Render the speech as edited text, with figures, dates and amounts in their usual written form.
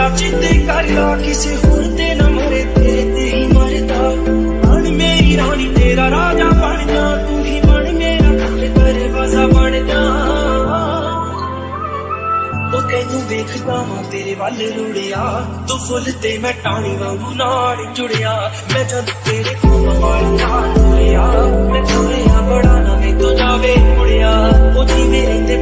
touch ते करदा किसे होर ते ना मरे तेरे ते ही मरदा बन मेरी रानी तेरा राजा बन जा तू ही बन मेरा दिल दरवाजा बन जा ओ तैनू वेखदा वां तेरे वल रुड़िया तू फुल ते मैं टाणी वांगू नाल जुड़िया मैं जद तेरे कोल वाल नाल जुड़िया मैं जुड़िया बड़ा ना मैं तो जावे मुड़िया ओ जिवें रहिंदे